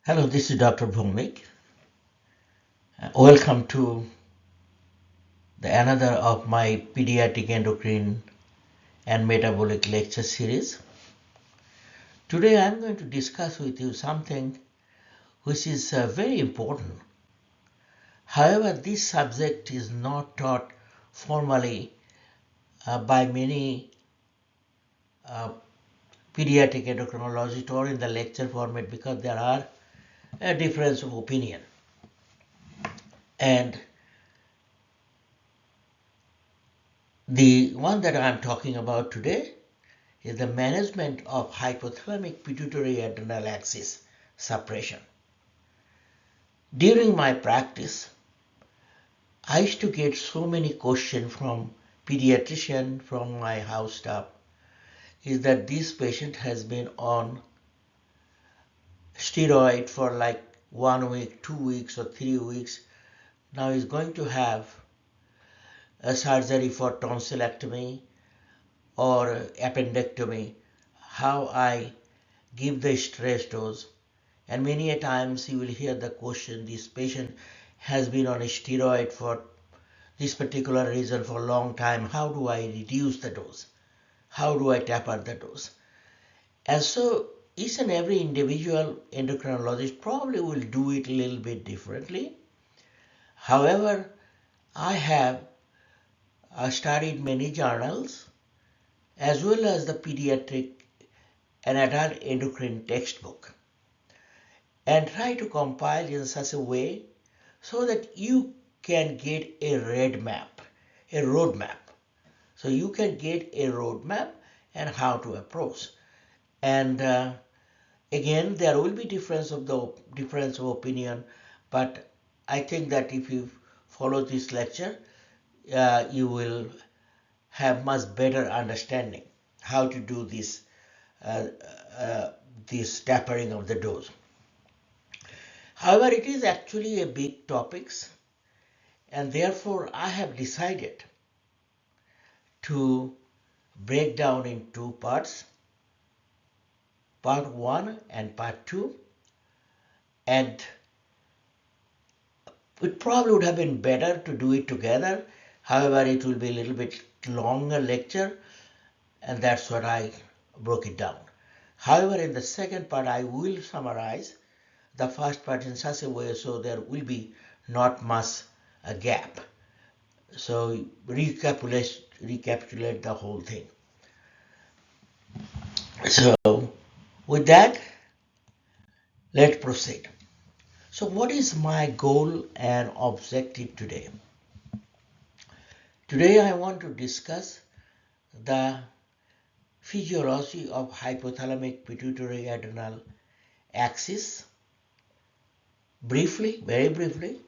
Hello, this is Dr. Bhumik. Welcome to another of my pediatric endocrine and metabolic lecture series. Today I am going to discuss with you something which is very important. However, this subject is not taught formally by many pediatric endocrinologists or in the lecture format because there are a difference of opinion. And the one that I am talking about today is the management of hypothalamic pituitary adrenal axis suppression. During my practice, I used to get so many questions from pediatricians, from my house staff, is that this patient has been on steroid for like 1 week, 2 weeks or 3 weeks. Now he's going to have a surgery for tonsillectomy or appendectomy. How I give the stress dose. And many a times you will hear the question, this patient has been on a steroid for this particular reason for a long time. How do I reduce the dose? How do I taper the dose? And so each and every individual endocrinologist probably will do it a little bit differently. However, I have studied many journals as well as the pediatric and adult endocrine textbook and try to compile in such a way so that you can get a roadmap. So you can get a roadmap and how to approach. And again, there will be difference of opinion, but I think that if you follow this lecture, you will have much better understanding how to do this tapering of the dose. However, it is actually a big topic, and therefore I have decided to break down in two parts, part 1 and part 2, and it probably would have been better to do it together. However, it will be a little bit longer lecture, and that's what I broke it down. However, in the second part, I will summarize the first part in such a way so there will be not much a gap. So recapitulate the whole thing. So with that, let's proceed. So what is my goal and objective today? Today I want to discuss the physiology of hypothalamic pituitary adrenal axis briefly, very briefly,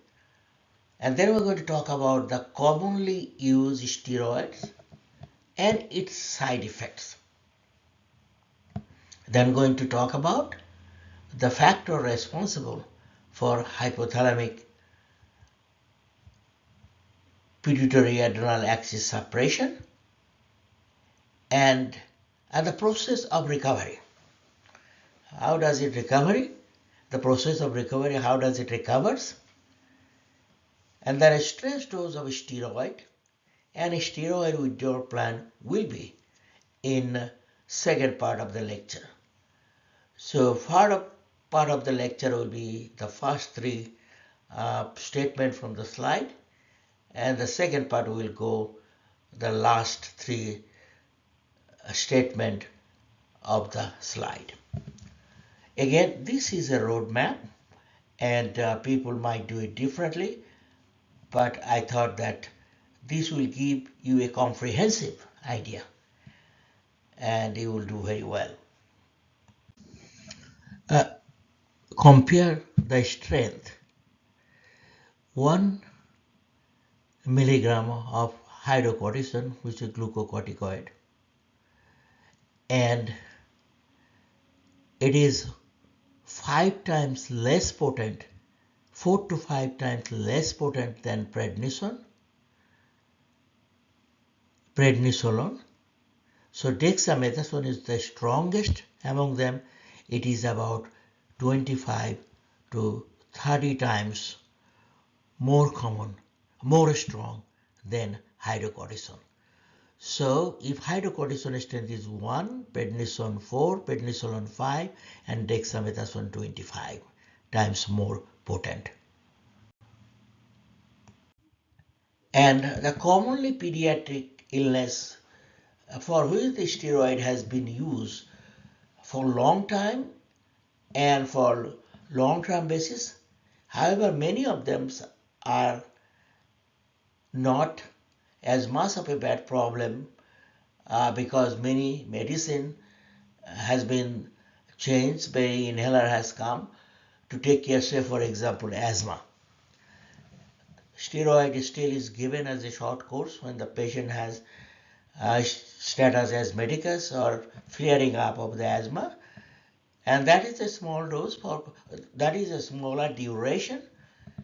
and then we're going to talk about the commonly used steroids and its side effects. Then going to talk about the factor responsible for hypothalamic pituitary adrenal axis suppression and the process of recovery. How does it recover? The process of recovery, how does it recovers? And then a stress dose of steroid and a steroid withdrawal plan will be in second part of the lecture. So part of the lecture will be the first three statements from the slide, and the second part will go the last three statement of the slide. Again, this is a roadmap, and people might do it differently, but I thought that this will give you a comprehensive idea and you will do very well. Compare the strength. 1 milligram of hydrocortisone, which is glucocorticoid, and it is 5 times less potent, 4 to 5 times less potent than prednisolone. So dexamethasone is the strongest among them. It is about 25 to 30 times more common, more strong than hydrocortisone. So if hydrocortisone strength is 1, prednisone 4, prednisolone 5, and dexamethasone 25 times more potent. And the commonly pediatric illness for which the steroid has been used for long time and for long-term basis. However, many of them are not as much of a bad problem because many medicine has been changed, many inhaler has come to take care, say for example, asthma. Steroid still is given as a short course when the patient has status asthmaticus or flaring up of the asthma, and that is a small dose for that is a smaller duration,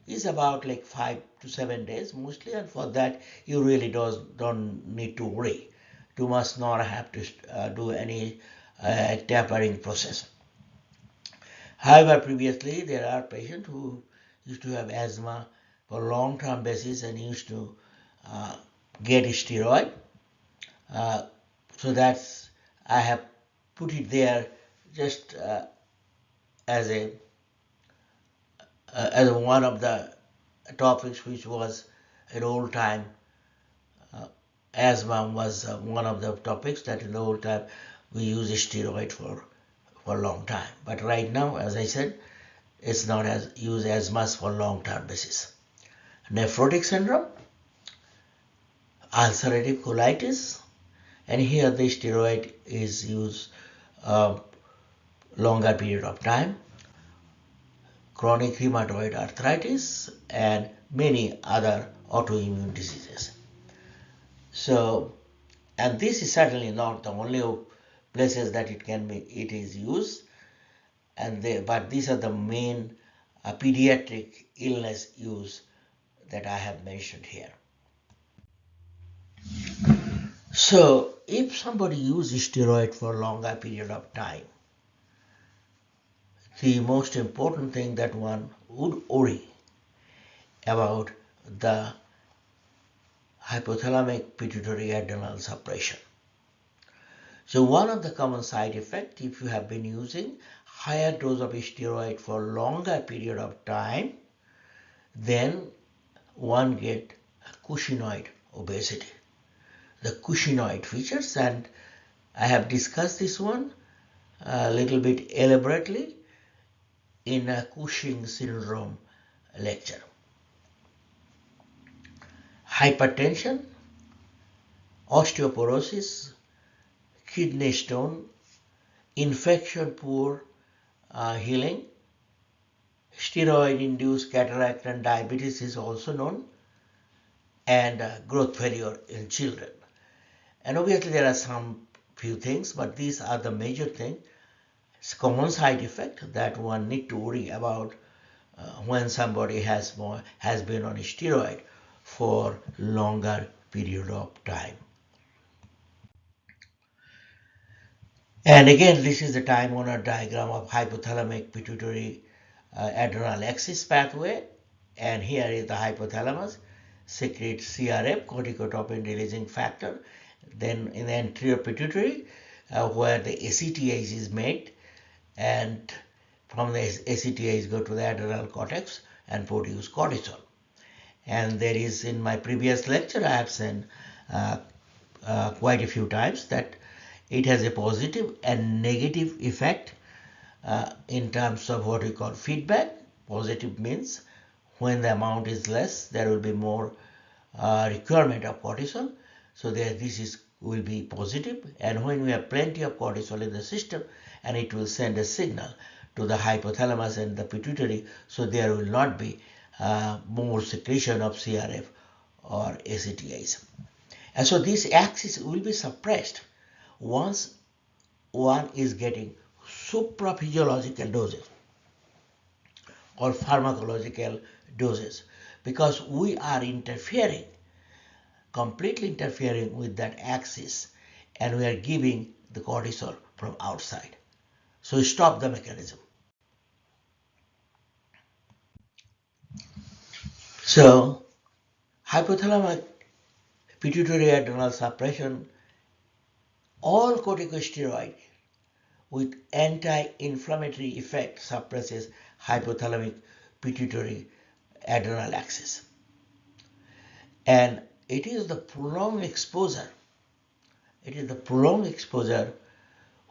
is about like 5 to 7 days mostly, and for that you really don't need to worry. You must not have to do any tapering process. However, previously there are patients who used to have asthma for long-term basis and used to get steroid. So that's I have put it there just as a as one of the topics which was an old time. Asthma was one of the topics that in the old time we use steroid for a long time. But right now, as I said, it's not as used as much for long-term basis. Nephrotic syndrome, ulcerative colitis, and here the steroid is used longer period of time. Chronic rheumatoid arthritis and many other autoimmune diseases. So, and this is certainly not the only places that it is used, but these are the main pediatric illness use that I have mentioned here. So, if somebody uses steroid for a longer period of time, the most important thing that one would worry about the hypothalamic pituitary adrenal suppression. So one of the common side effects, if you have been using higher dose of steroid for longer period of time, then one get cushingoid obesity. The cushingoid features, and I have discussed this one a little bit elaborately in a Cushing syndrome lecture. Hypertension, osteoporosis, kidney stone, infection poor healing, steroid-induced cataract and diabetes is also known, and growth failure in children. And obviously there are some few things, but these are the major things. It's a common side effect that one need to worry about when somebody has been on steroid for longer period of time. And again, this is the time-honored diagram of hypothalamic pituitary adrenal axis pathway, and here is the hypothalamus secretes CRF, corticotropin releasing factor. Then in the anterior pituitary, where the ACTH is made, and from the ACTH go to the adrenal cortex and produce cortisol. And there is, in my previous lecture, I have said quite a few times that it has a positive and negative effect in terms of what we call feedback. Positive means when the amount is less, there will be more requirement of cortisol. So this will be positive, and when we have plenty of cortisol in the system, and it will send a signal to the hypothalamus and the pituitary, so there will not be more secretion of CRF or ACTH. And so this axis will be suppressed once one is getting supraphysiological doses or pharmacological doses, because we are completely interfering with that axis, and we are giving the cortisol from outside. So stop the mechanism. So, hypothalamic pituitary adrenal suppression, all corticosteroid with anti-inflammatory effect suppresses hypothalamic pituitary adrenal axis. And it is the prolonged exposure,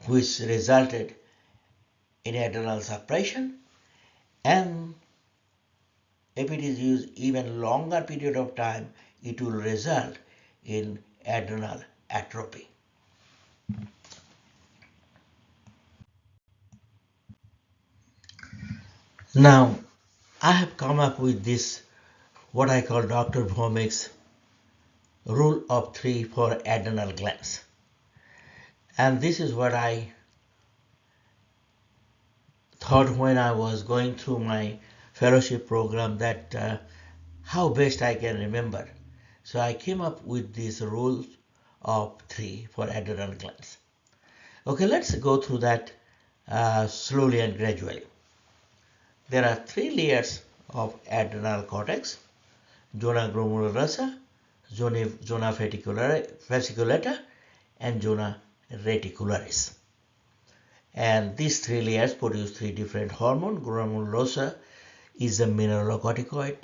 which resulted in adrenal suppression, and if it is used even longer period of time, it will result in adrenal atrophy. Now, I have come up with this, what I call Dr. Bhomik's rule of 3 for adrenal glands. And this is what I thought when I was going through my fellowship program, that how best I can remember. So I came up with these rules of 3 for adrenal glands. Okay, let's go through that slowly and gradually. There are 3 layers of adrenal cortex: zona glomerulosa, zona fasciculata, and zona reticularis. And these 3 layers produce 3 different hormones. Glomerulosa is a mineralocorticoid,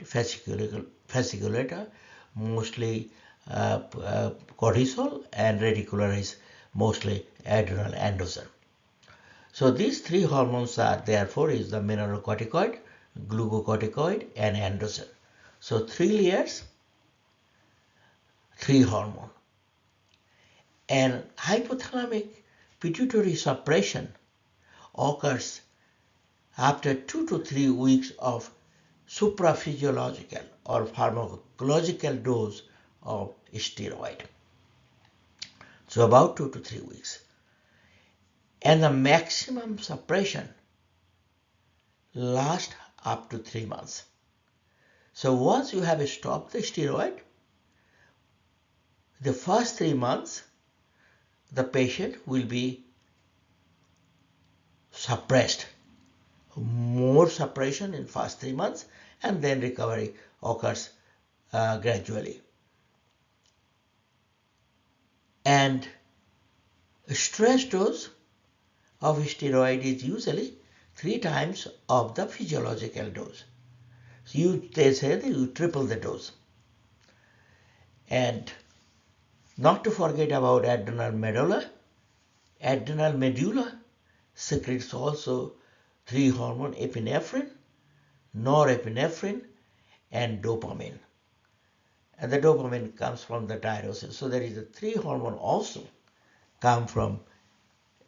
fasciculata mostly cortisol, and reticularis mostly adrenal androgen. So these 3 hormones are therefore is the mineralocorticoid, glucocorticoid, and androgen. So 3 layers, 3 hormone. And hypothalamic pituitary suppression occurs after 2 to 3 weeks of supraphysiological or pharmacological dose of steroid. So about 2 to 3 weeks. And the maximum suppression lasts up to 3 months. So once you have stopped the steroid, the first 3 months the patient will be suppressed. More suppression in first 3 months, and then recovery occurs gradually. And stress dose of steroid is usually 3 times of the physiological dose. So they say that you triple the dose. And not to forget about adrenal medulla. Adrenal medulla secretes also 3 hormones: epinephrine, norepinephrine, and dopamine. And the dopamine comes from the thyroid. So there is a 3 hormone also come from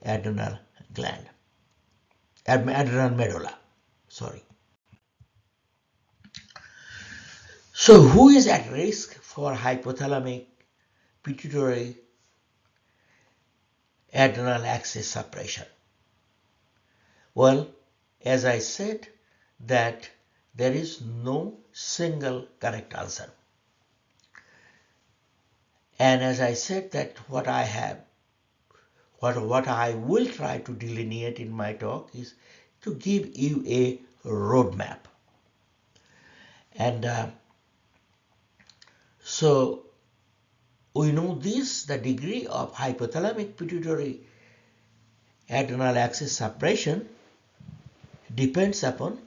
adrenal gland, adrenal medulla. Sorry. So who is at risk for hypothalamic pituitary adrenal axis suppression? Well, as I said, that there is no single correct answer. And as I said, that what I will try to delineate in my talk is to give you a roadmap. And so we know this, the degree of hypothalamic pituitary adrenal axis suppression depends upon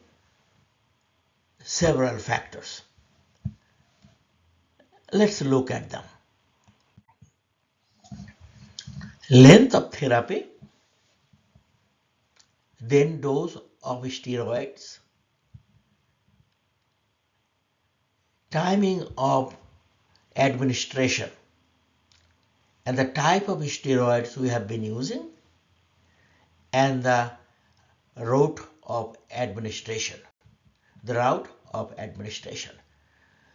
several factors. Let's look at them. Length of therapy, then dose of steroids, timing of administration, and the type of steroids we have been using, and the route of administration.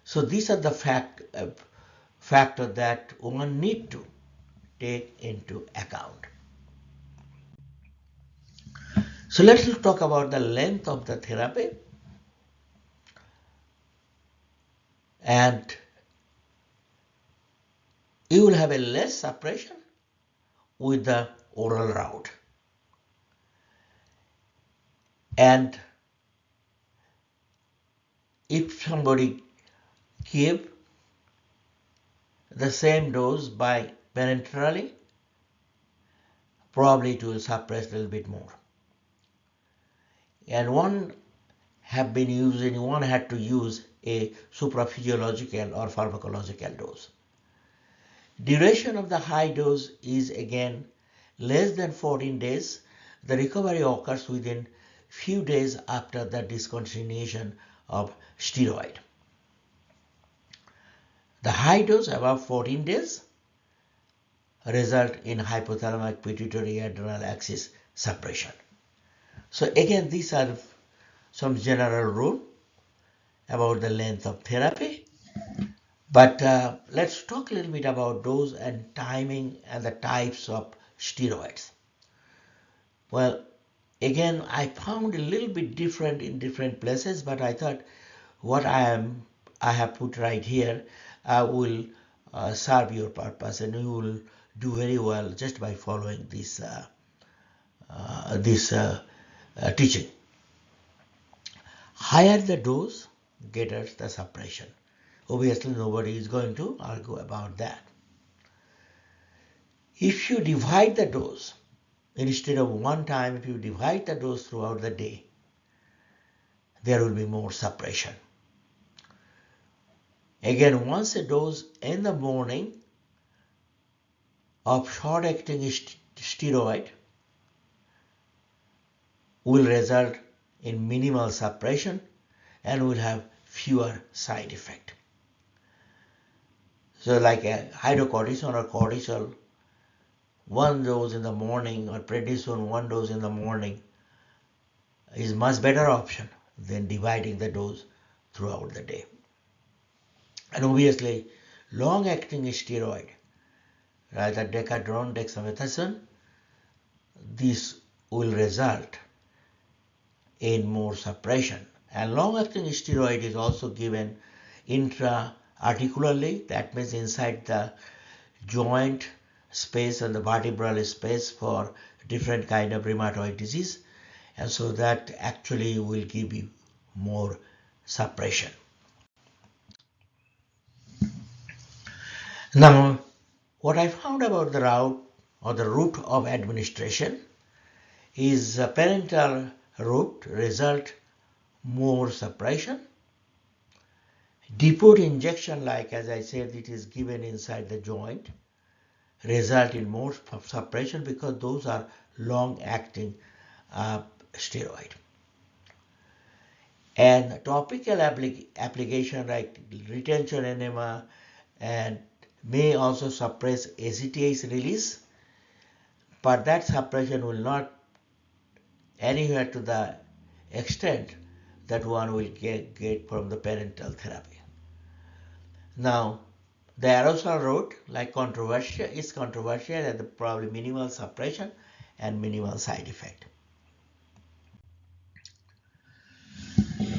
So these are the factors that one need to take into account. So let's talk about the length of the therapy. And you will have a less suppression with the oral route. And if somebody give the same dose by parenterally, probably it will suppress a little bit more. And one had to use a supraphysiological or pharmacological dose. Duration of the high dose is again less than 14 days. The recovery occurs within few days after the discontinuation of steroid. The high dose above 14 days result in hypothalamic pituitary adrenal axis suppression. So again, these are some general rule about the length of therapy. But let's talk a little bit about dose and timing and the types of steroids. Well, again, I found a little bit different in different places, but I thought what I have put right here will serve your purpose, and you will do very well just by following this teaching. Higher the dose, greater the suppression. Obviously, nobody is going to argue about that. If you divide the dose, instead of one time, if you divide the dose throughout the day, there will be more suppression. Again, once a dose in the morning of short-acting steroid will result in minimal suppression and will have fewer side effects. So like a hydrocortisone or cortisol, one dose in the morning, or prednisone, one dose in the morning is much better option than dividing the dose throughout the day. And obviously, long-acting steroid, rather decadron, dexamethasone, this will result in more suppression. And long-acting steroid is also given intra-articularly, that means inside the joint space and the vertebral space for different kind of rheumatoid disease, and so that actually will give you more suppression. Now, what I found about the route of administration is parenteral route result more suppression. Depot injection, like as I said, it is given inside the joint, result in more suppression because those are long-acting steroid. And topical application like retention enema and may also suppress ACTH release, but that suppression will not anywhere to the extent that one will get from the parenteral therapy. Now, the aerosol route, like is controversial and probably minimal suppression and minimal side effect.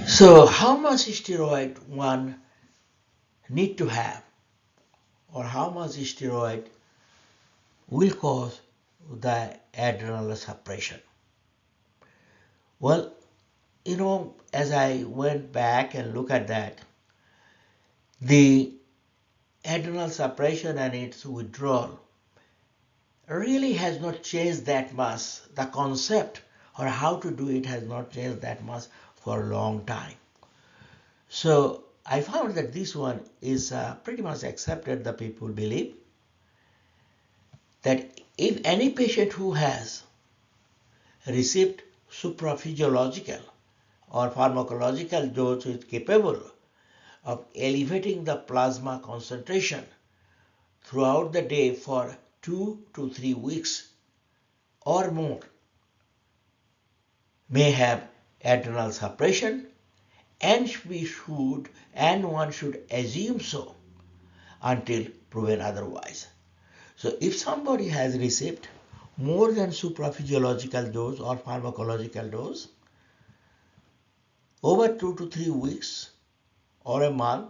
So, how much steroid one need to have, or how much steroid will cause the adrenal suppression? Well, as I went back and looked at that, the adrenal suppression and its withdrawal really has not changed that much. The concept or how to do it has not changed that much for a long time. So I found that this one is pretty much accepted. The people believe that if any patient who has received supraphysiological or pharmacological dose is capable of elevating the plasma concentration throughout the day for 2 to 3 weeks or more, may have adrenal suppression, and one should assume so until proven otherwise. So if somebody has received more than supraphysiological dose or pharmacological dose over 2 to 3 weeks or a month,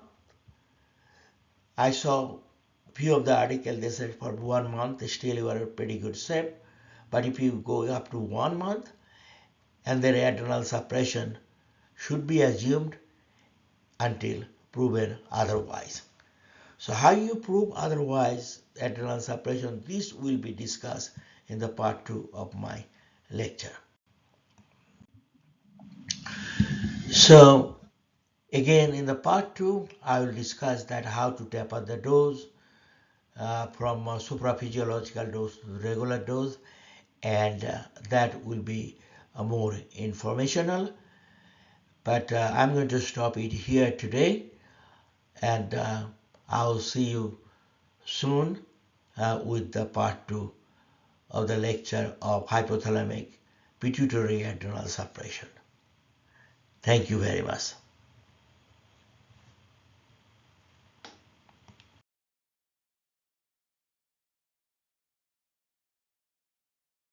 I saw few of the articles, they said for 1 month still you are in pretty good shape, but if you go up to 1 month, and their adrenal suppression should be assumed until proven otherwise. So how you prove otherwise adrenal suppression, this will be discussed in the part 2 of my lecture. So again in the part 2 I will discuss that how to taper the dose from supraphysiological dose to regular dose, and that will be more informational. But I'm going to stop it here today, and I'll see you soon with the part 2 of the lecture of hypothalamic pituitary adrenal suppression. Thank you very much.